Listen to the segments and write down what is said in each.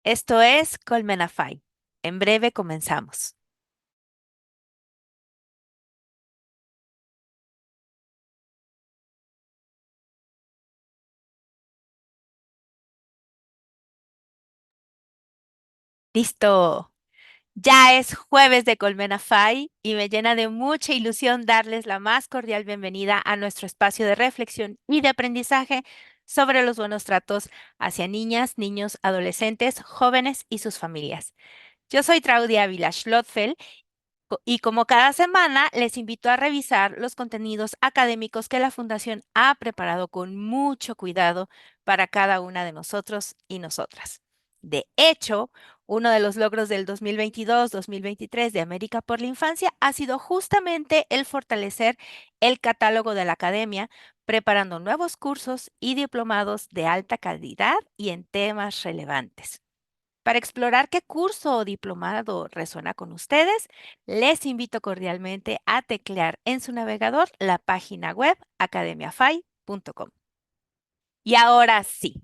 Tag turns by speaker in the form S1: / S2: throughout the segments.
S1: Esto es Colmenafy. En breve comenzamos. Listo. Ya es jueves de Colmenafy y me llena de mucha ilusión darles la más cordial bienvenida a nuestro espacio de reflexión y de aprendizaje sobre los buenos tratos hacia niñas, niños, adolescentes, jóvenes y sus familias. Yo soy Traudia Ávila Schlotfeld. Y como cada semana, les invito a revisar los contenidos académicos que la Fundación ha preparado con mucho cuidado para cada una de nosotros y nosotras. De hecho, uno de los logros del 2022-2023 de América por la Infancia ha sido justamente el fortalecer el catálogo de la academia, preparando nuevos cursos y diplomados de alta calidad y en temas relevantes. Para explorar qué curso o diplomado resuena con ustedes, les invito cordialmente a teclear en su navegador la página web academiafy.com. Y ahora sí,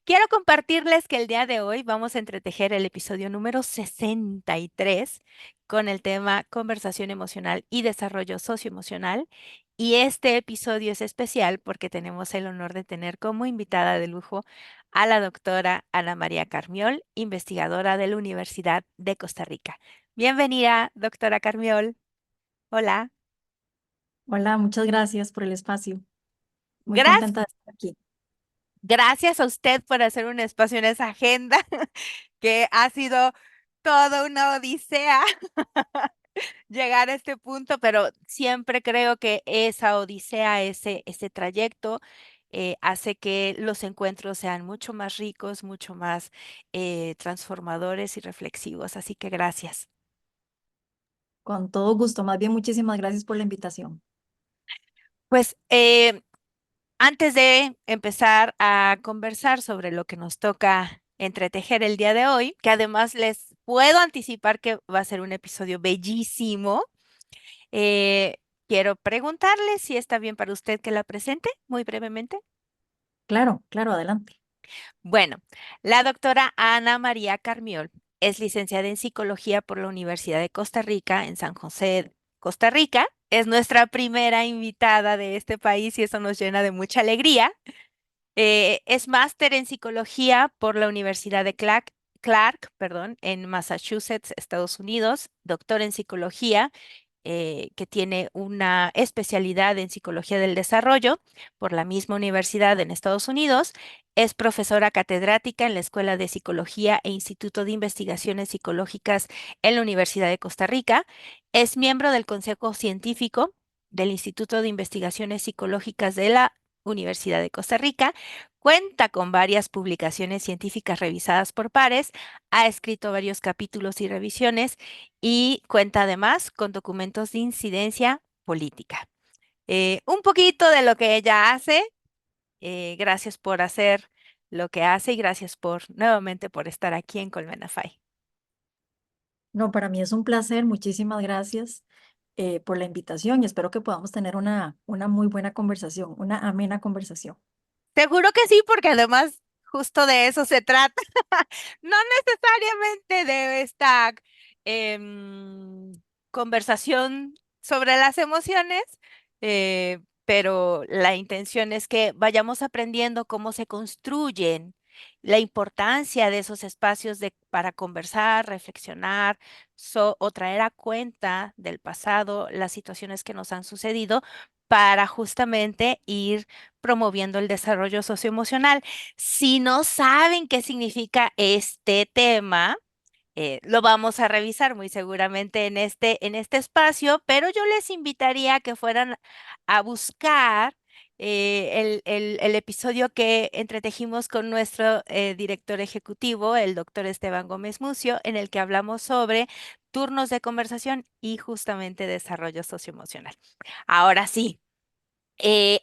S1: quiero compartirles que el día de hoy vamos a entretejer el episodio número 63 con el tema conversación emocional y desarrollo socioemocional. Y este episodio es especial porque tenemos el honor de tener como invitada de lujo a la doctora Ana María Carmiol, investigadora de la Universidad de Costa Rica. Bienvenida, doctora Carmiol. Hola.
S2: Hola, muchas gracias por el espacio. Muy
S1: Gracias.
S2: contenta de estar aquí.
S1: Gracias a usted por hacer un espacio en esa agenda que ha sido toda una odisea llegar a este punto, pero siempre creo que esa odisea, ese trayecto, hace que los encuentros sean mucho más ricos, mucho más transformadores y reflexivos. Así que gracias.
S2: Con todo gusto. Más bien, muchísimas gracias por la invitación.
S1: Pues antes de empezar a conversar sobre lo que nos toca entretejer el día de hoy, que además les puedo anticipar que va a ser un episodio bellísimo. Eh, Quiero preguntarle si está bien para usted que la presente muy brevemente.
S2: Claro, claro, adelante.
S1: Bueno, la doctora Ana María Carmiol es licenciada en psicología por la Universidad de Costa Rica en San José, Costa Rica. Es nuestra primera invitada de este país y eso nos llena de mucha alegría. Es máster en psicología por la Universidad de Clark, en Massachusetts, Estados Unidos, doctor en psicología que tiene una especialidad en psicología del desarrollo por la misma universidad en Estados Unidos. Es profesora catedrática en la Escuela de Psicología e Instituto de Investigaciones Psicológicas en la Universidad de Costa Rica. Es miembro del Consejo Científico del Instituto de Investigaciones Psicológicas de la Universidad de Costa Rica. Cuenta con varias publicaciones científicas revisadas por pares. Ha escrito varios capítulos y revisiones y cuenta además con documentos de incidencia política. Un poquito de lo que ella hace. Gracias por hacer lo que hace y gracias por nuevamente por estar aquí en Colmenafay.
S2: No, para mí es un placer. Muchísimas gracias por la invitación y espero que podamos tener una muy buena conversación, una amena conversación.
S1: Seguro que sí, porque además justo de eso se trata. No necesariamente de esta em, conversación sobre las emociones, pero la intención es que vayamos aprendiendo cómo se construyen, la importancia de esos espacios para conversar, reflexionar o traer a cuenta del pasado las situaciones que nos han sucedido para justamente ir promoviendo el desarrollo socioemocional. Si no saben qué significa este tema, lo vamos a revisar muy seguramente en este espacio, pero yo les invitaría a que fueran a buscar el episodio que entretejimos con nuestro director ejecutivo, el doctor Esteban Gómez Mucio, en el que hablamos sobre turnos de conversación y justamente desarrollo socioemocional. Ahora sí.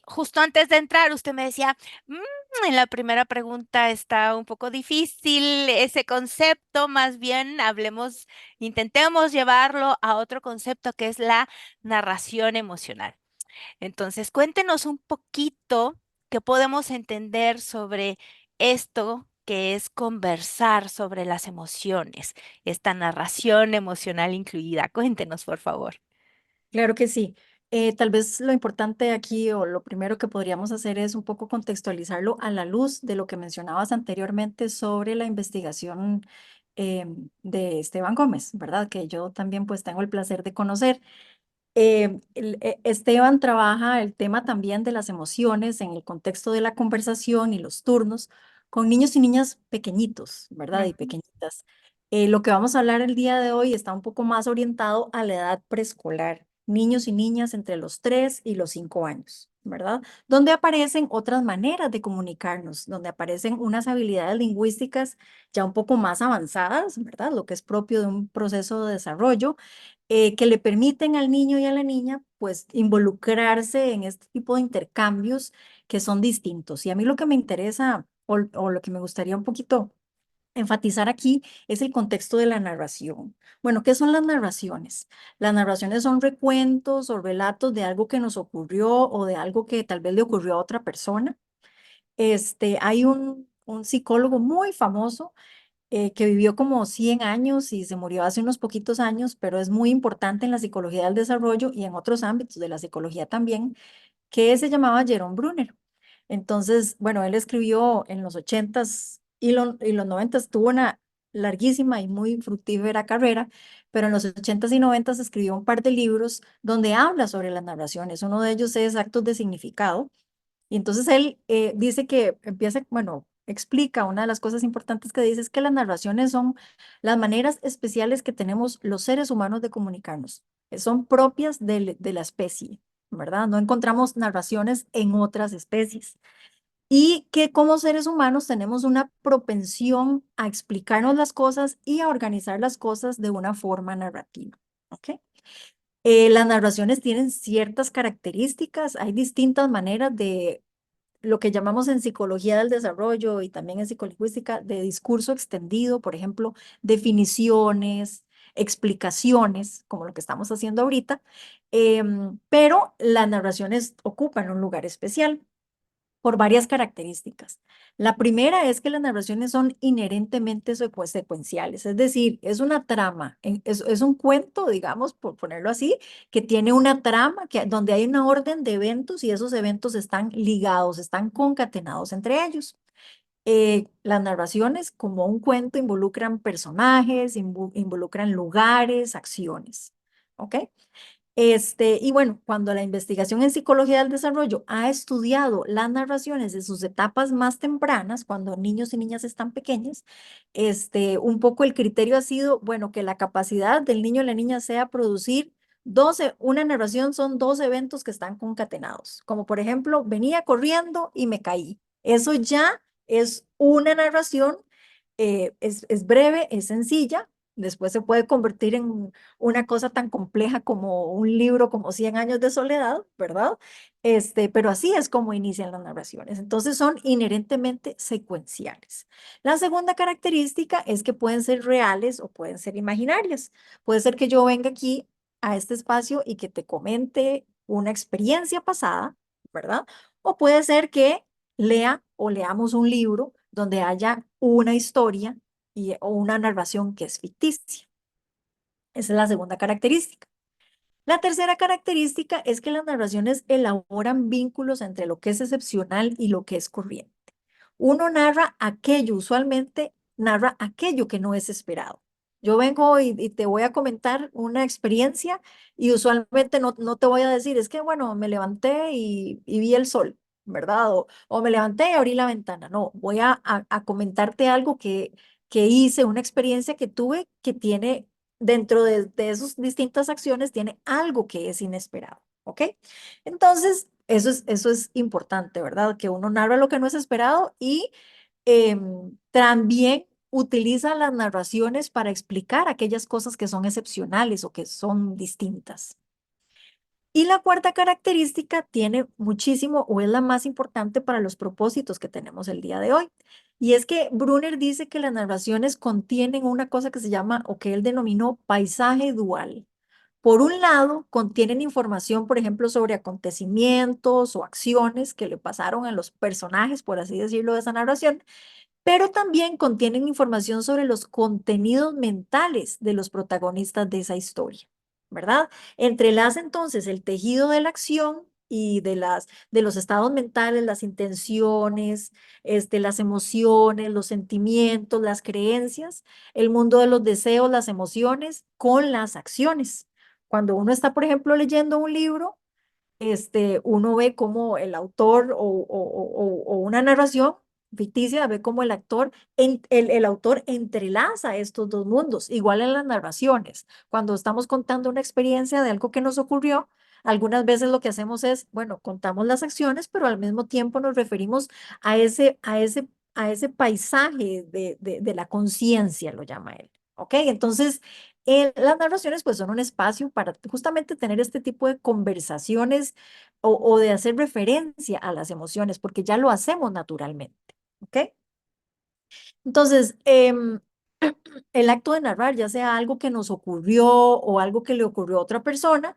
S1: Justo antes de entrar, usted me decía, "Mm, en la primera pregunta está un poco difícil ese concepto, más bien hablemos, intentemos llevarlo a otro concepto que es la narración emocional. Entonces, cuéntenos un poquito qué podemos entender sobre esto que es conversar sobre las emociones, esta narración emocional incluida. Cuéntenos, por favor.
S2: Claro que sí. Tal vez lo importante aquí o lo primero que podríamos hacer es un poco contextualizarlo a la luz de lo que mencionabas anteriormente sobre la investigación de Esteban Gómez, ¿verdad? Que yo también pues tengo el placer de conocer. Esteban trabaja el tema también de las emociones en el contexto de la conversación y los turnos con niños y niñas pequeñitos, ¿verdad? Y
S1: Ujú,
S2: pequeñitas. Lo que vamos a hablar el día de hoy está un poco más orientado a la edad preescolar, niños y niñas entre los 3 y los 5 años, ¿verdad? Donde aparecen otras maneras de comunicarnos, donde aparecen unas habilidades lingüísticas ya un poco más avanzadas, ¿verdad? Lo que es propio de un proceso de desarrollo que le permiten al niño y a la niña, pues, involucrarse en este tipo de intercambios que son distintos. Y a mí lo que me interesa o lo que me gustaría un poquito enfatizar aquí es el contexto de la narración. Bueno, ¿qué son las narraciones? Las narraciones son recuentos o relatos de algo que nos ocurrió o de algo que tal vez le ocurrió a otra persona. Hay un psicólogo muy famoso que vivió como 100 años y se murió hace unos poquitos años, pero es muy importante en la psicología del desarrollo y en otros ámbitos de la psicología también, que se llamaba Jerome Bruner. Entonces, bueno, él escribió en los 80s y los 90s, tuvo una larguísima y muy fructífera carrera, pero en los 80s y 90s escribió un par de libros donde habla sobre las narraciones. Uno de ellos es Actos de Significado y entonces él dice que empieza, bueno, explica una de las cosas importantes que dice es que las narraciones son las maneras especiales que tenemos los seres humanos de comunicarnos, que son propias de la especie, ¿verdad? No encontramos narraciones en otras especies. Y que como seres humanos tenemos una propensión a explicarnos las cosas y a organizar las cosas de una forma narrativa. ¿Ok? Las narraciones tienen ciertas características, hay distintas maneras de lo que llamamos en psicología del desarrollo y también en psicolingüística de discurso extendido, por ejemplo, definiciones, explicaciones, como lo que estamos haciendo ahorita, pero las narraciones ocupan un lugar especial por varias características. La primera es que las narraciones son inherentemente secuenciales, es decir, es una trama, es un cuento, digamos, por ponerlo así, que tiene una trama donde hay una orden de eventos y esos eventos están ligados, están concatenados entre ellos. Las narraciones, como un cuento, involucran personajes, involucran lugares, acciones. ¿Ok? Y bueno, cuando la investigación en psicología del desarrollo ha estudiado las narraciones de sus etapas más tempranas, cuando niños y niñas están pequeños, un poco el criterio ha sido, bueno, que la capacidad del niño y la niña sea producir 12, una narración son dos eventos que están concatenados, como por ejemplo, venía corriendo y me caí. Eso ya es una narración, es breve, es sencilla, después se puede convertir en una cosa tan compleja como un libro como 100 años de soledad, ¿verdad? Pero así es como inician las narraciones. Entonces son inherentemente secuenciales. La segunda característica es que pueden ser reales o pueden ser imaginarias. Puede ser que yo venga aquí a este espacio y que te comente una experiencia pasada, ¿verdad? O puede ser que lea o leamos un libro donde haya una historia o una narración que es ficticia. Esa es la segunda característica. La tercera característica es que las narraciones elaboran vínculos entre lo que es excepcional y lo que es corriente. Uno narra aquello, usualmente narra aquello que no es esperado. Yo vengo y te voy a comentar una experiencia y usualmente no te voy a decir, es que bueno, me levanté y vi el sol, ¿verdad? O me levanté y abrí la ventana. No, voy a comentarte algo que hice, una experiencia que tuve que tiene dentro de esas distintas acciones, tiene algo que es inesperado, ¿ok? Entonces, eso es importante, ¿verdad? Que uno narra lo que no es esperado y también utiliza las narraciones para explicar aquellas cosas que son excepcionales o que son distintas. Y la cuarta característica tiene muchísimo o es la más importante para los propósitos que tenemos el día de hoy. Y es que Brunner dice que las narraciones contienen una cosa que se llama o que él denominó paisaje dual. Por un lado, contienen información, por ejemplo, sobre acontecimientos o acciones que le pasaron a los personajes, por así decirlo, de esa narración, pero también contienen información sobre los contenidos mentales de los protagonistas de esa historia, ¿verdad? Entrelaza entonces el tejido de la acción y de los estados mentales, las intenciones, las emociones, los sentimientos, las creencias, el mundo de los deseos, las emociones, con las acciones. Cuando uno está, por ejemplo, leyendo un libro, uno ve cómo el autor o una narración ficticia, ve cómo el actor, el autor entrelaza estos dos mundos, igual en las narraciones. Cuando estamos contando una experiencia de algo que nos ocurrió, algunas veces lo que hacemos es, bueno, contamos las acciones, pero al mismo tiempo nos referimos a ese paisaje de la conciencia, lo llama él. ¿Ok? Entonces, las narraciones pues son un espacio para justamente tener este tipo de conversaciones o de hacer referencia a las emociones, porque ya lo hacemos naturalmente. ¿Ok? Entonces, el acto de narrar, ya sea algo que nos ocurrió o algo que le ocurrió a otra persona,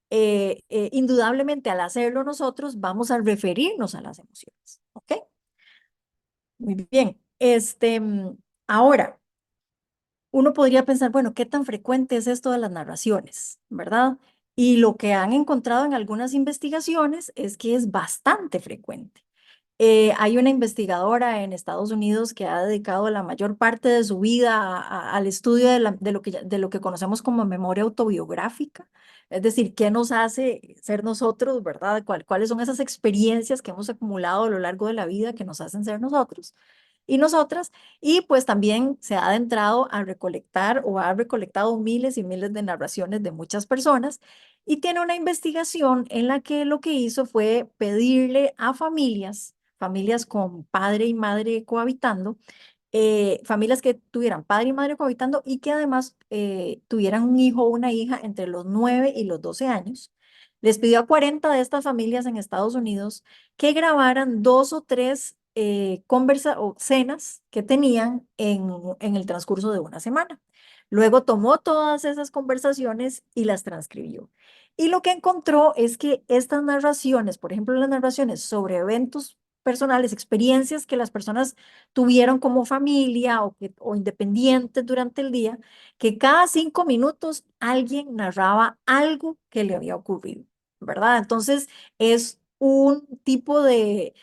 S2: indudablemente al hacerlo nosotros vamos a referirnos a las emociones. ¿Ok? Muy bien. Ahora, uno podría pensar, bueno, ¿qué tan frecuente es esto de las narraciones? ¿Verdad? Y lo que han encontrado en algunas investigaciones es que es bastante frecuente. Hay una investigadora en Estados Unidos que ha dedicado la mayor parte de su vida al estudio de lo que conocemos como memoria autobiográfica, es decir, qué nos hace ser nosotros, ¿verdad? ¿Cuáles son esas experiencias que hemos acumulado a lo largo de la vida que nos hacen ser nosotros y nosotras? Y pues también se ha adentrado a recolectar o ha recolectado miles y miles de narraciones de muchas personas y tiene una investigación en la que lo que hizo fue pedirle a familias con padre y madre cohabitando, familias que tuvieran padre y madre cohabitando y que además tuvieran un hijo o una hija entre los 9 y los 12 años. Les pidió a 40 de estas familias en Estados Unidos que grabaran dos o tres o cenas que tenían en el transcurso de una semana. Luego tomó todas esas conversaciones y las transcribió. Y lo que encontró es que estas narraciones, por ejemplo, las narraciones sobre eventos personales, experiencias que las personas tuvieron como familia o independientes durante el día, que cada 5 minutos alguien narraba algo que le había ocurrido, ¿verdad? Entonces es un tipo de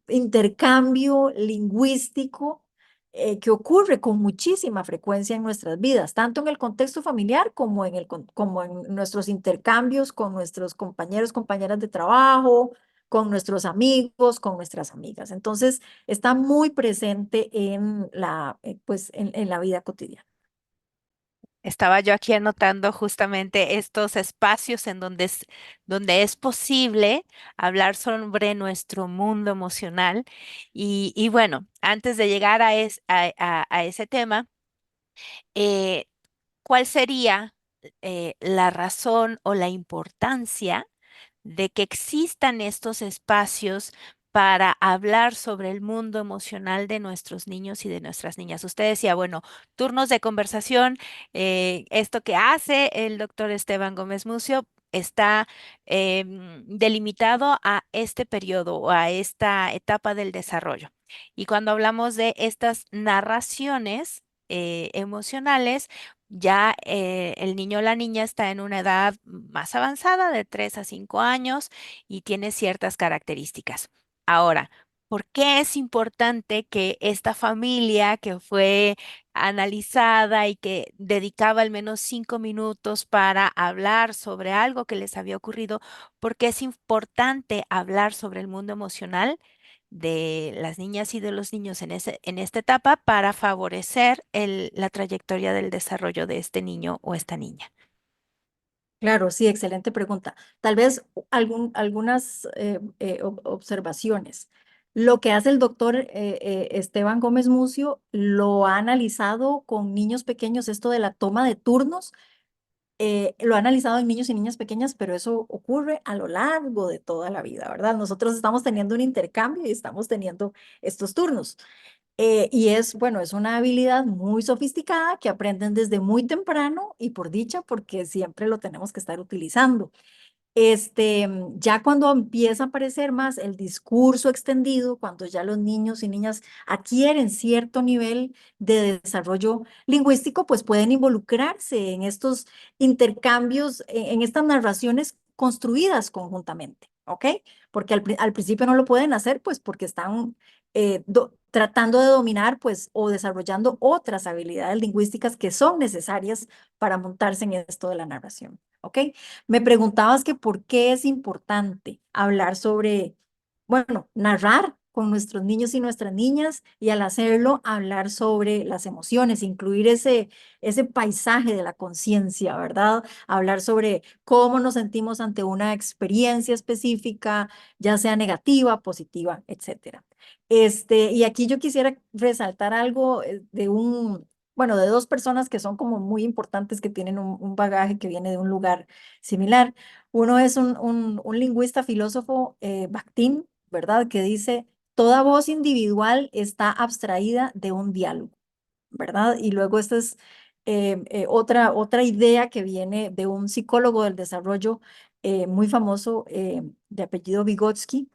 S2: intercambio lingüístico que ocurre con muchísima frecuencia en nuestras vidas, tanto en el contexto familiar como en nuestros intercambios con nuestros compañeros, compañeras de trabajo, con nuestros amigos, con nuestras amigas. Entonces, está muy presente en la vida cotidiana.
S1: Estaba yo aquí anotando justamente estos espacios en donde es posible hablar sobre nuestro mundo emocional. Y bueno, antes de llegar a ese tema, eh, ¿cuál sería la razón o la importancia de que existan estos espacios para hablar sobre el mundo emocional de nuestros niños y de nuestras niñas? Usted decía, bueno, turnos de conversación, esto que hace el doctor Esteban Gómez Mucio está delimitado a este periodo o a esta etapa del desarrollo. Y cuando hablamos de estas narraciones emocionales, ya el niño o la niña está en una edad más avanzada, de 3 a 5 años, y tiene ciertas características. Ahora, ¿por qué es importante que esta familia que fue analizada y que dedicaba al menos 5 minutos para hablar sobre algo que les había ocurrido? ¿Por qué es importante hablar sobre el mundo emocional de las niñas y de los niños en esta etapa para favorecer la trayectoria del desarrollo de este niño o esta niña?
S2: Claro, sí, excelente pregunta. Tal vez algunas observaciones. Lo que hace el doctor Esteban Gómez Mucio lo ha analizado con niños pequeños, esto de la toma de turnos, lo ha analizado en niños y niñas pequeñas, pero eso ocurre a lo largo de toda la vida, ¿verdad? Nosotros estamos teniendo un intercambio y estamos teniendo estos turnos. Y bueno, es una habilidad muy sofisticada que aprenden desde muy temprano y por dicha, porque siempre lo tenemos que estar utilizando. Ya cuando empieza a aparecer más el discurso extendido, cuando ya los niños y niñas adquieren cierto nivel de desarrollo lingüístico, pues pueden involucrarse en estos intercambios, en estas narraciones construidas conjuntamente, ¿ok? Porque al principio no lo pueden hacer, pues porque están tratando de dominar, pues, o desarrollando otras habilidades lingüísticas que son necesarias para montarse en esto de la narración, ¿ok? Me preguntabas que por qué es importante hablar sobre, bueno, narrar con nuestros niños y nuestras niñas y al hacerlo hablar sobre las emociones, incluir ese paisaje de la conciencia, ¿verdad? Hablar sobre cómo nos sentimos ante una experiencia específica, ya sea negativa, positiva, etcétera. Y aquí yo quisiera resaltar algo bueno, de dos personas que son como muy importantes, que tienen un bagaje que viene de un lugar similar. Uno es un lingüista filósofo, Bakhtin, ¿verdad? Que dice, toda voz individual está abstraída de un diálogo, ¿verdad? Y luego esta es otra idea que viene de un psicólogo del desarrollo muy famoso, de apellido Vygotsky,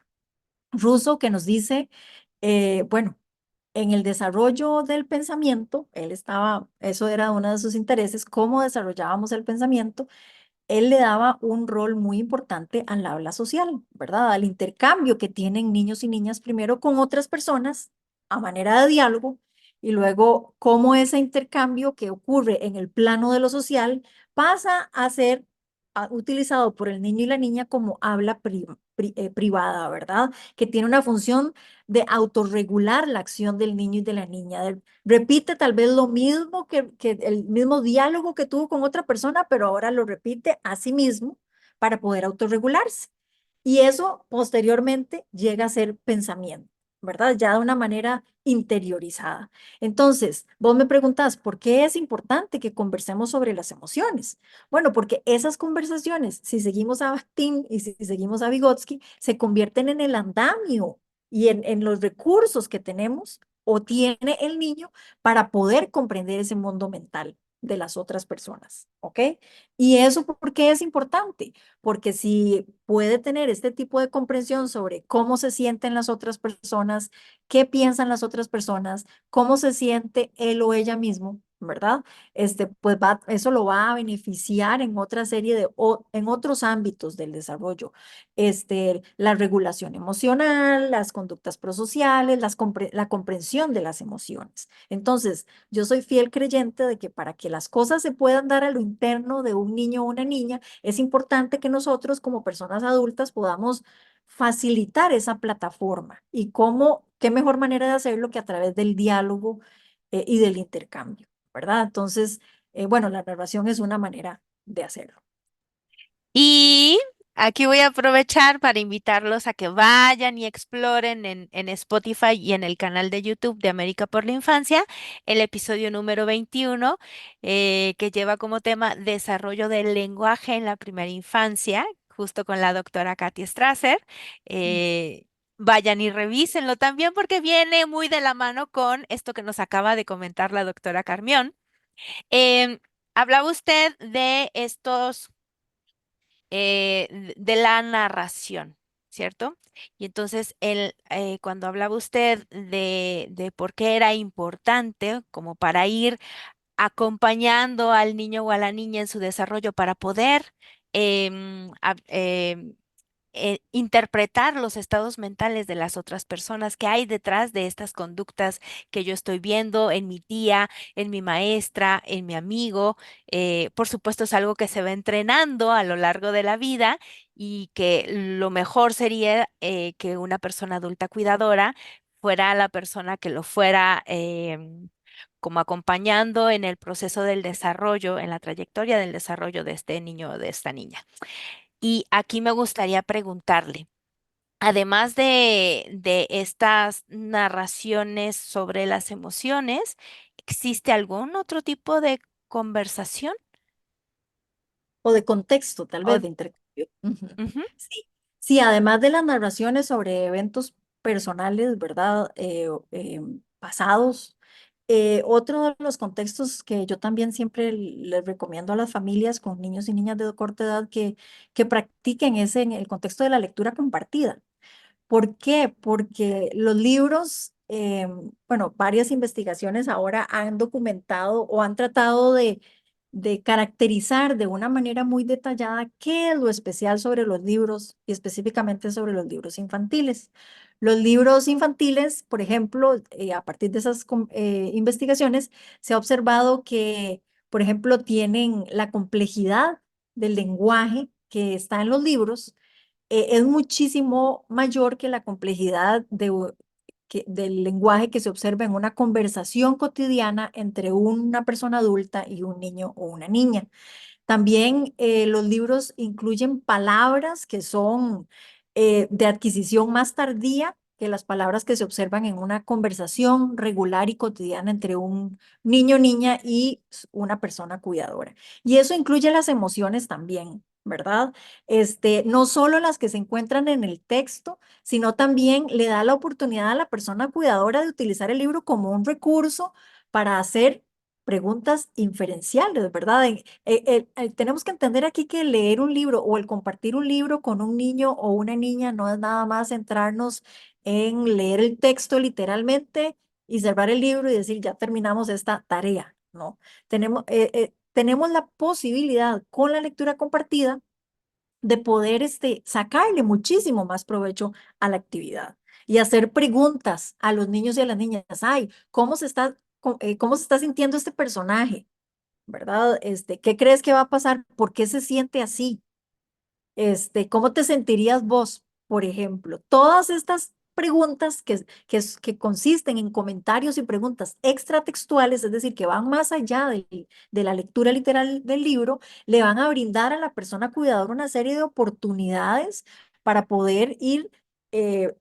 S2: ruso, que nos dice, bueno, en el desarrollo del pensamiento, eso era uno de sus intereses, cómo desarrollábamos el pensamiento. Él le daba un rol muy importante al habla social, ¿verdad? Al intercambio que tienen niños y niñas primero con otras personas a manera de diálogo y luego cómo ese intercambio que ocurre en el plano de lo social pasa a ser utilizado por el niño y la niña como habla privada, ¿verdad? Que tiene una función de autorregular la acción del niño y de la niña. Repite tal vez lo mismo que el mismo diálogo que tuvo con otra persona, pero ahora lo repite a sí mismo para poder autorregularse. Y eso posteriormente llega a ser pensamiento, ¿verdad? Ya de una manera interiorizada. Entonces, vos me preguntás, ¿por qué es importante que conversemos sobre las emociones? Bueno, porque esas conversaciones, si seguimos a Bakhtin y si seguimos a Vygotsky, se convierten en el andamio y en los recursos que tenemos o tiene el niño para poder comprender ese mundo mental de las otras personas, ¿ok? ¿Y eso por qué es importante? Porque si puede tener este tipo de comprensión sobre cómo se sienten las otras personas, qué piensan las otras personas, cómo se siente él o ella mismo, ¿verdad? Pues eso lo va a beneficiar en otra serie en otros ámbitos del desarrollo. La regulación emocional, las conductas prosociales, la comprensión de las emociones. Entonces, yo soy fiel creyente de que para que las cosas se puedan dar a lo interno de un niño o una niña, es importante que nosotros como personas adultas podamos facilitar esa plataforma. ¿Y qué mejor manera de hacerlo que a través del diálogo y del intercambio, ¿verdad? Entonces, bueno, la narración es una manera de hacerlo.
S1: Y aquí voy a aprovechar para invitarlos a que vayan y exploren en Spotify y en el canal de YouTube de América por la Infancia el episodio número 21, que lleva como tema Desarrollo del lenguaje en la primera infancia, justo con la doctora Katy Strasser. Vayan y revísenlo también porque viene muy de la mano con esto que nos acaba de comentar la doctora Carmión. Em, Hablaba usted de estos de la narración, ¿cierto? Y entonces, cuando hablaba usted de por qué era importante, como para ir acompañando al niño o a la niña en su desarrollo para poder interpretar los estados mentales de las otras personas que hay detrás de estas conductas que yo estoy viendo en mi tía, en mi maestra, en mi amigo. Por supuesto, es algo que se va entrenando a lo largo de la vida y que lo mejor sería que una persona adulta cuidadora fuera la persona que lo fuera como acompañando en el proceso del desarrollo, en la trayectoria del desarrollo de este niño o de esta niña. Y aquí me gustaría preguntarle, además de estas narraciones sobre las emociones, ¿existe algún otro tipo de conversación?
S2: O de contexto, tal
S1: O-
S2: vez, de intercambio. Ujú.
S1: Ujú.
S2: Sí, sí, además de las narraciones sobre eventos personales, ¿verdad? Pasados, Otro de los contextos que yo también siempre les recomiendo a las familias con niños y niñas de corta edad que practiquen es en el contexto de la lectura compartida. ¿Por qué? Porque los libros, bueno, varias investigaciones ahora han documentado o han tratado de caracterizar de una manera muy detallada qué es lo especial sobre los libros y específicamente sobre los libros infantiles. Los libros infantiles, por ejemplo, a partir de esas investigaciones, se ha observado que, por ejemplo, tienen la complejidad del lenguaje que está en los libros es muchísimo mayor que la complejidad del lenguaje que se observa en una conversación cotidiana entre una persona adulta y un niño o una niña. También los libros incluyen palabras que son de adquisición más tardía que las palabras que se observan en una conversación regular y cotidiana entre un niño, niña y una persona cuidadora. Y eso incluye las emociones también, ¿verdad? No solo las que se encuentran en el texto, sino también le da la oportunidad a la persona cuidadora de utilizar el libro como un recurso para hacer preguntas inferenciales, ¿verdad? Tenemos que entender aquí que leer un libro o el compartir un libro con un niño o una niña no es nada más centrarnos en leer el texto literalmente y cerrar el libro y decir, ya terminamos esta tarea, ¿no? Tenemos la posibilidad con la lectura compartida de poder sacarle muchísimo más provecho a la actividad y hacer preguntas a los niños y a las niñas. Ay, cómo se está sintiendo este personaje? ¿Verdad? ¿Qué crees que va a pasar? ¿Por qué se siente así? ¿Cómo te sentirías vos, por ejemplo? Todas estas preguntas que consisten en comentarios y preguntas extratextuales, es decir, que van más allá de la lectura literal del libro, le van a brindar a la persona cuidadora una serie de oportunidades para poder ir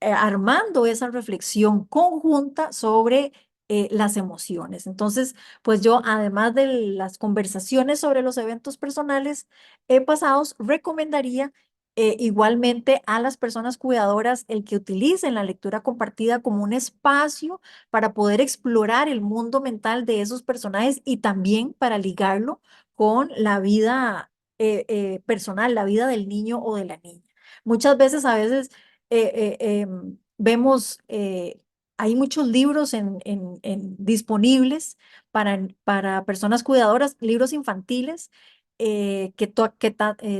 S2: armando esa reflexión conjunta sobre las emociones. Entonces, pues yo, además de las conversaciones sobre los eventos personales, pasados, recomendaría igualmente a las personas cuidadoras el que utilicen la lectura compartida como un espacio para poder explorar el mundo mental de esos personajes y también para ligarlo con la vida personal, la vida del niño o de la niña. Muchas veces, a veces, vemos, hay muchos libros disponibles para personas cuidadoras, libros infantiles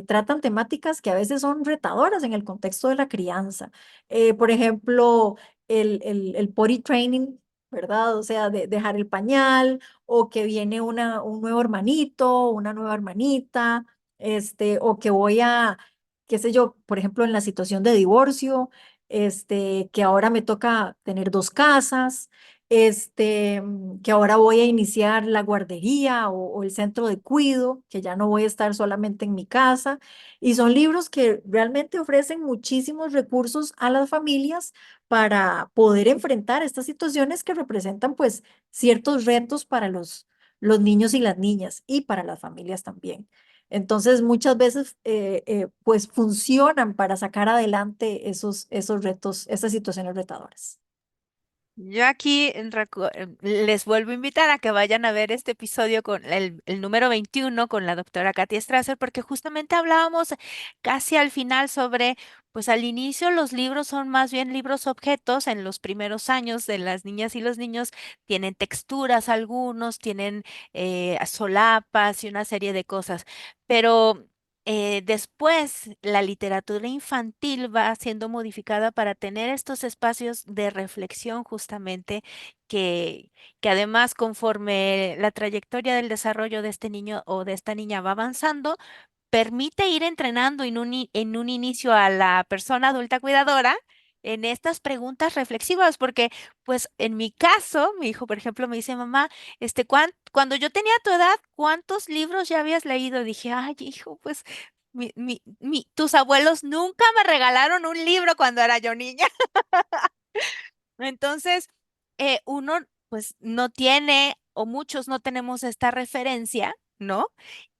S2: tratan temáticas que a veces son retadoras en el contexto de la crianza. Por ejemplo, el potty training, ¿verdad? O sea, de dejar el pañal o que viene un nuevo hermanito, una nueva hermanita, o que qué sé yo, por ejemplo, en la situación de divorcio, que ahora me toca tener dos casas que ahora voy a iniciar la guardería o el centro de cuido, que ya no voy a estar solamente en mi casa. Y son libros que realmente ofrecen muchísimos recursos a las familias para poder enfrentar estas situaciones que representan pues ciertos retos para los niños y las niñas y para las familias también. Entonces, muchas veces, pues funcionan para sacar adelante esos retos, esas situaciones retadoras.
S1: Yo aquí les vuelvo a invitar a que vayan a ver este episodio con el número 21 con la doctora Katia Strasser, porque justamente hablábamos casi al final sobre, pues al inicio los libros son más bien libros objetos, en los primeros años de las niñas y los niños tienen texturas algunos, tienen solapas y una serie de cosas, pero después, la literatura infantil va siendo modificada para tener estos espacios de reflexión justamente que además conforme la trayectoria del desarrollo de este niño o de esta niña va avanzando, permite ir entrenando en un inicio a la persona adulta cuidadora en estas preguntas reflexivas, porque pues en mi caso, mi hijo, por ejemplo, me dice, mamá, cuando yo tenía tu edad, ¿cuántos libros ya habías leído? Dije, ay, hijo, pues tus abuelos nunca me regalaron un libro cuando era yo niña. Entonces, uno pues no tiene, o muchos no tenemos esta referencia, ¿no?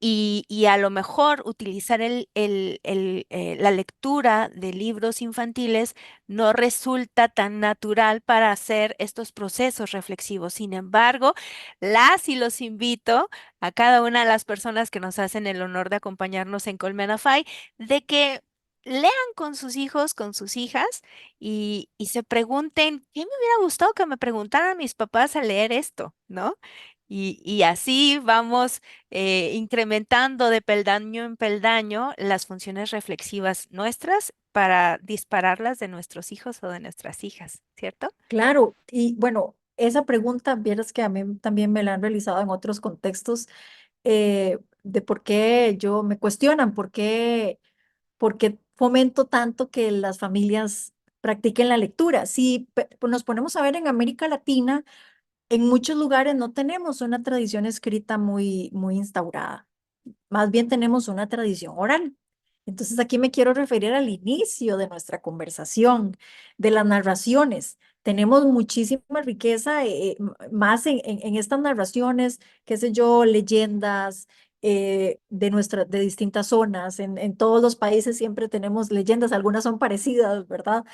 S1: Y a lo mejor utilizar la lectura de libros infantiles no resulta tan natural para hacer estos procesos reflexivos. Sin embargo, las y los invito a cada una de las personas que nos hacen el honor de acompañarnos en Colmenafay, de que lean con sus hijos, con sus hijas, y se pregunten, ¿qué me hubiera gustado que me preguntaran mis papás al leer esto? ¿No? Y así vamos incrementando de peldaño en peldaño las funciones reflexivas nuestras para dispararlas de nuestros hijos o de nuestras hijas, ¿cierto?
S2: Claro, y bueno, esa pregunta, vieras que a mí también me la han realizado en otros contextos, de por qué yo me cuestionan, por qué fomento tanto que las familias practiquen la lectura. Si pues nos ponemos a ver en América Latina, en muchos lugares no tenemos una tradición escrita muy instaurada. Más bien tenemos una tradición oral. Entonces aquí me quiero referir al inicio de nuestra conversación, de las narraciones. Tenemos muchísima riqueza, más en estas narraciones, qué sé yo, leyendas de distintas zonas. En todos los países siempre tenemos leyendas, algunas son parecidas, ¿verdad?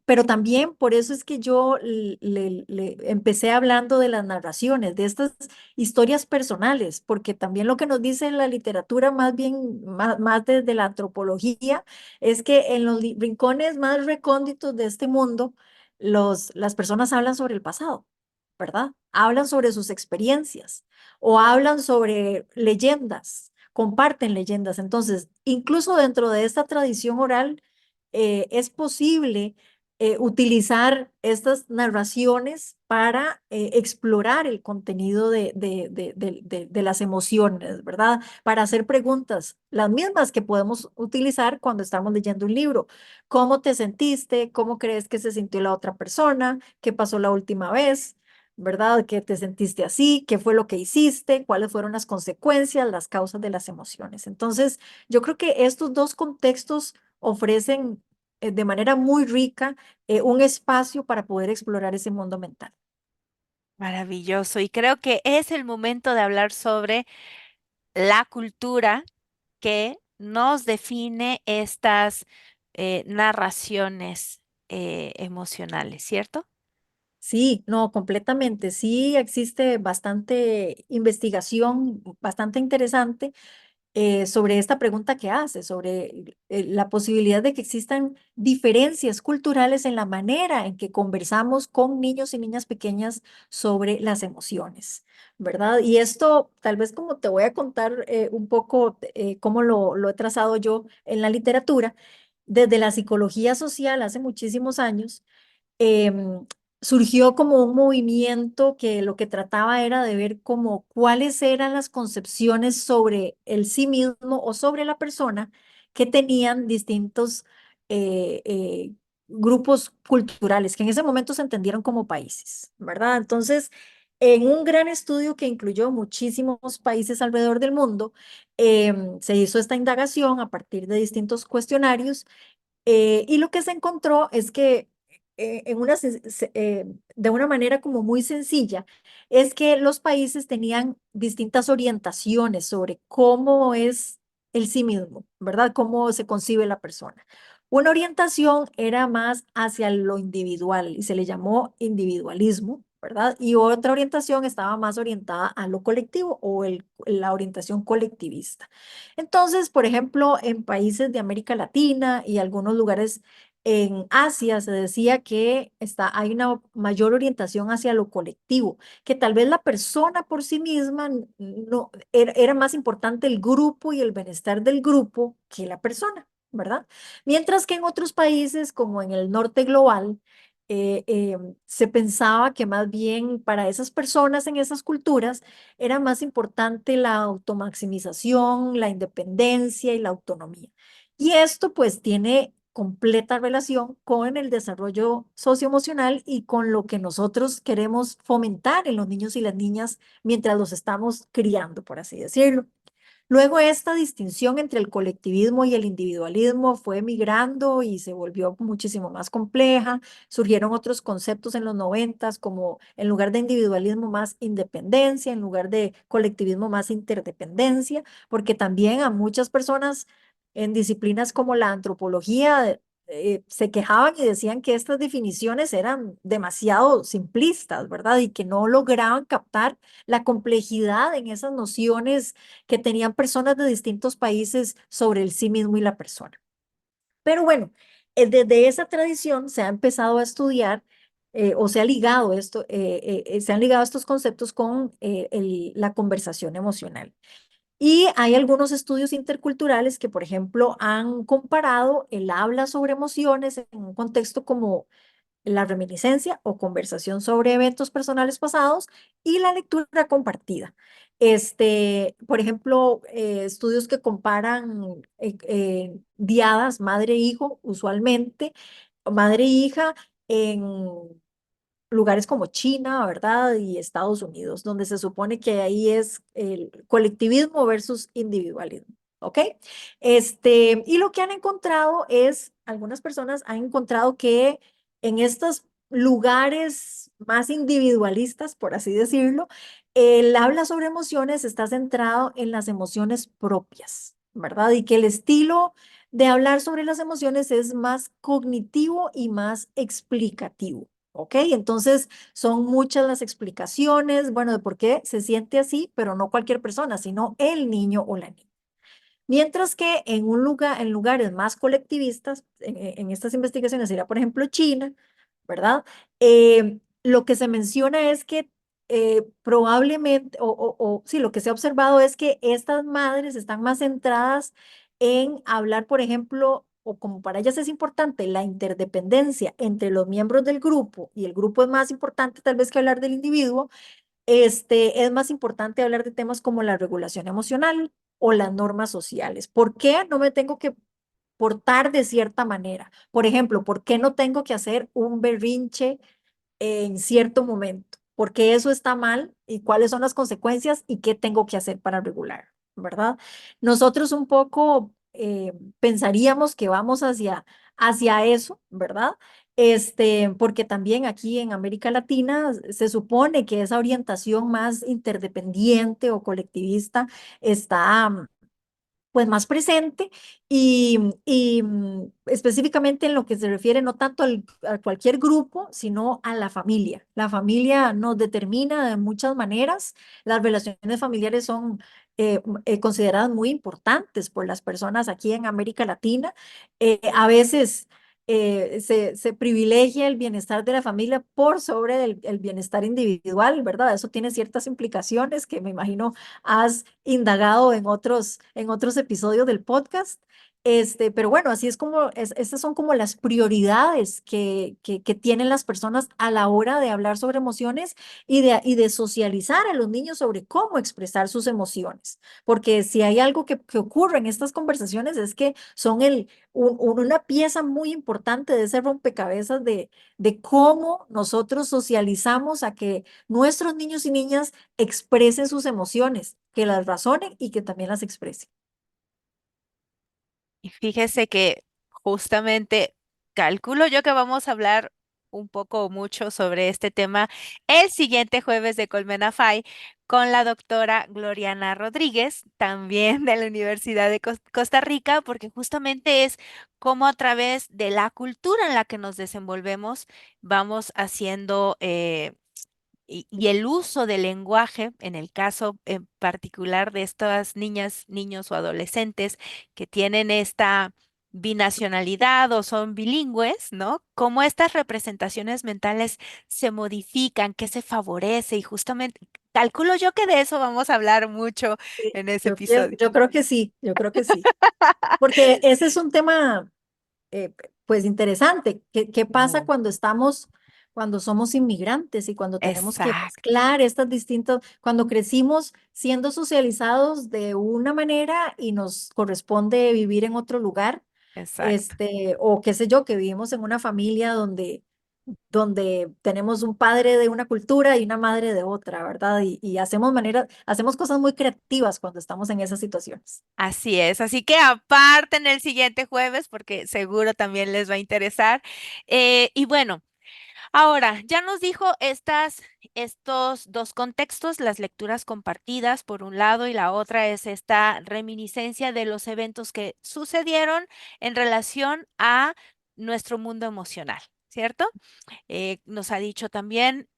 S2: Pero también por eso es que yo le empecé hablando de las narraciones, de estas historias personales, porque también lo que nos dice la literatura, más bien, más desde la antropología, es que en los rincones más recónditos de este mundo, las personas hablan sobre el pasado, ¿verdad? Hablan sobre sus experiencias o hablan sobre leyendas, comparten leyendas. Entonces, incluso dentro de esta tradición oral, es posible utilizar estas narraciones para explorar el contenido de las emociones, ¿verdad? Para hacer preguntas, las mismas que podemos utilizar cuando estamos leyendo un libro. ¿Cómo te sentiste? ¿Cómo crees que se sintió la otra persona? ¿Qué pasó la última vez? ¿Verdad? ¿Qué te sentiste así? ¿Qué fue lo que hiciste? ¿Cuáles fueron las consecuencias, las causas de las emociones? Entonces, yo creo que estos dos contextos ofrecen de manera muy rica un espacio para poder explorar ese mundo mental.
S1: Maravilloso. Y creo que es el momento de hablar sobre la cultura que nos define estas narraciones emocionales, ¿cierto?
S2: Sí, no, completamente. Sí, existe bastante investigación, bastante interesante sobre esta pregunta que hace, sobre la posibilidad de que existan diferencias culturales en la manera en que conversamos con niños y niñas pequeñas sobre las emociones, ¿verdad? Y esto, tal vez como te voy a contar un poco cómo lo he trazado yo en la literatura, desde la psicología social hace muchísimos años em, surgió como un movimiento que lo que trataba era de ver como cuáles eran las concepciones sobre el sí mismo o sobre la persona que tenían distintos grupos culturales, que en ese momento se entendieron como países, ¿verdad? Entonces, en un gran estudio que incluyó muchísimos países alrededor del mundo, se hizo esta indagación a partir de distintos cuestionarios y lo que se encontró es que de una manera como muy sencilla, es que los países tenían distintas orientaciones sobre cómo es el sí mismo, ¿verdad? Cómo se concibe la persona. Una orientación era más hacia lo individual y se le llamó individualismo, ¿verdad? Y otra orientación estaba más orientada a lo colectivo o la orientación colectivista. Entonces, por ejemplo, en países de América Latina y algunos lugares en Asia se decía que hay una mayor orientación hacia lo colectivo, que tal vez la persona por sí misma no era más importante el grupo y el bienestar del grupo que la persona, ¿verdad? Mientras que en otros países, como en el norte global, se pensaba que más bien para esas personas en esas culturas era más importante la automaximización, la independencia y la autonomía. Y esto pues tiene completa relación con el desarrollo socioemocional y con lo que nosotros queremos fomentar en los niños y las niñas mientras los estamos criando, por así decirlo. Luego esta distinción entre el colectivismo y el individualismo fue migrando y se volvió muchísimo más compleja. Surgieron otros conceptos en los noventas como en lugar de individualismo más independencia, en lugar de colectivismo más interdependencia, porque también a muchas personas en disciplinas como la antropología se quejaban y decían que estas definiciones eran demasiado simplistas, ¿verdad? Y que no lograban captar la complejidad en esas nociones que tenían personas de distintos países sobre el sí mismo y la persona. Pero bueno, desde esa tradición se ha empezado a estudiar o se ha ligado esto, se han ligado estos conceptos con la conversación emocional. Y hay algunos estudios interculturales que, por ejemplo, han comparado el habla sobre emociones en un contexto como la reminiscencia o conversación sobre eventos personales pasados y la lectura compartida. Por ejemplo, estudios que comparan diadas, madre e hijo, usualmente, madre e hija en lugares como China, ¿verdad? Y Estados Unidos, donde se supone que ahí es el colectivismo versus individualismo. ¿Ok? Y lo que han encontrado es, algunas personas han encontrado que en estos lugares más individualistas, por así decirlo, el habla sobre emociones está centrado en las emociones propias, ¿verdad? Y que el estilo de hablar sobre las emociones es más cognitivo y más explicativo. ¿Ok? Entonces son muchas las explicaciones, bueno, de por qué se siente así, pero no cualquier persona, sino el niño o la niña. Mientras que en un lugar, en lugares más colectivistas, en estas investigaciones sería, por ejemplo, China, ¿verdad? Lo que se menciona es que probablemente, sí, lo que se ha observado es que estas madres están más centradas en hablar, por ejemplo, o como para ellas es importante la interdependencia entre los miembros del grupo, y el grupo es más importante tal vez que hablar del individuo, es más importante hablar de temas como la regulación emocional o las normas sociales. ¿Por qué no me tengo que portar de cierta manera? Por ejemplo, ¿por qué no tengo que hacer un berrinche en cierto momento? ¿Por qué eso está mal y cuáles son las consecuencias y qué tengo que hacer para regular? ¿Verdad? Nosotros un poco pensaríamos que vamos hacia eso, ¿verdad? Porque también aquí en América Latina se supone que esa orientación más interdependiente o colectivista está pues más presente y específicamente en lo que se refiere no tanto a cualquier grupo, sino a la familia. La familia nos determina de muchas maneras. Las relaciones familiares son consideradas muy importantes por las personas aquí en América Latina. A veces se privilegia el bienestar de la familia por sobre el bienestar individual, ¿verdad? Eso tiene ciertas implicaciones que me imagino has indagado en otros episodios del podcast. Pero bueno, así es como, estas son como las prioridades que tienen las personas a la hora de hablar sobre emociones y de socializar a los niños sobre cómo expresar sus emociones. Porque si hay algo que ocurre en estas conversaciones es que son una pieza muy importante de ese rompecabezas de cómo nosotros socializamos a que nuestros niños y niñas expresen sus emociones, que las razonen y que también las expresen.
S1: Y fíjese que justamente calculo yo que vamos a hablar un poco o mucho sobre este tema el siguiente jueves de Colmena Fai con la doctora Gloriana Rodríguez, también de la Universidad de Costa Rica, porque justamente es cómo a través de la cultura en la que nos desenvolvemos vamos haciendo y el uso del lenguaje, en el caso en particular de estas niñas, niños o adolescentes que tienen esta binacionalidad o son bilingües, ¿no? Cómo estas representaciones mentales se modifican, qué se favorece y justamente calculo yo que de eso vamos a hablar mucho
S2: Sí,
S1: en ese
S2: yo
S1: episodio.
S2: yo creo que sí, yo creo que sí, porque ese es un tema pues interesante. ¿Qué pasa
S1: Mm.
S2: cuando somos inmigrantes y cuando tenemos que
S1: Exacto,
S2: mezclar estas distintas, cuando crecimos siendo socializados de una manera y nos corresponde vivir en otro lugar,
S1: exacto.
S2: o qué sé yo, que vivimos en una familia donde donde tenemos un padre de una cultura y una madre de otra, ¿verdad? Y hacemos cosas muy creativas cuando estamos en esas situaciones.
S1: Así es, así que aparten el siguiente jueves porque seguro también les va a interesar. Y bueno. Ahora, ya nos dijo estos dos contextos, las lecturas compartidas por un lado y la otra es esta reminiscencia de los eventos que sucedieron en relación a nuestro mundo emocional, ¿cierto? Nos ha dicho también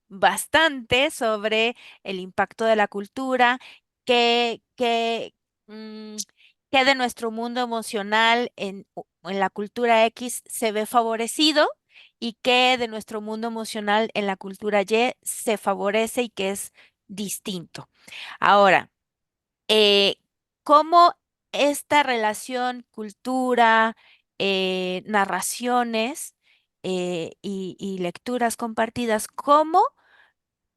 S1: bastante sobre el impacto de la cultura, que, que, mm, que de nuestro mundo emocional en la cultura X se ve favorecido y que de nuestro mundo emocional en la cultura Y se favorece y que es distinto. Ahora, eh, ¿cómo esta relación cultura, narraciones y lecturas compartidas, cómo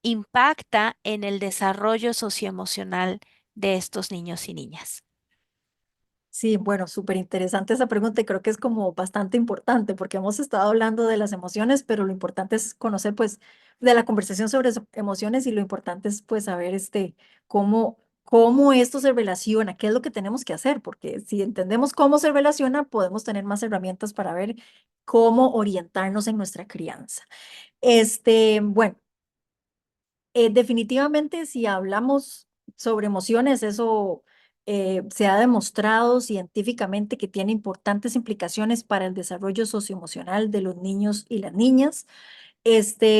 S1: impacta en el desarrollo socioemocional de estos niños y niñas?
S2: Sí, bueno, súper interesante esa pregunta y creo que es como bastante importante porque hemos estado hablando de las emociones, pero lo importante es conocer pues de la conversación sobre emociones y lo importante es pues saber cómo esto se relaciona, qué es lo que tenemos que hacer, porque si entendemos cómo se relaciona, podemos tener más herramientas para ver cómo orientarnos en nuestra crianza. Bueno. Definitivamente, si hablamos sobre emociones, eso se ha demostrado científicamente que tiene importantes implicaciones para el desarrollo socioemocional de los niños y las niñas.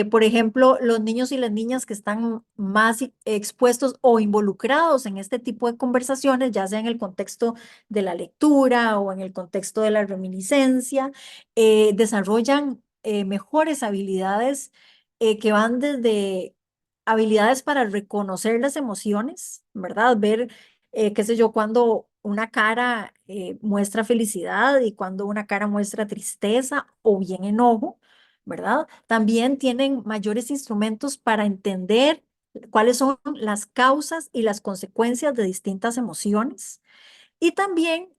S2: Por ejemplo, los niños y las niñas que están más expuestos o involucrados en este tipo de conversaciones, ya sea en el contexto de la lectura o en el contexto de la reminiscencia, desarrollan mejores habilidades que van desde habilidades para reconocer las emociones, ¿verdad? Ver, qué sé yo, cuando una cara muestra felicidad y cuando una cara muestra tristeza o bien enojo, ¿verdad? También tienen mayores instrumentos para entender cuáles son las causas y las consecuencias de distintas emociones y también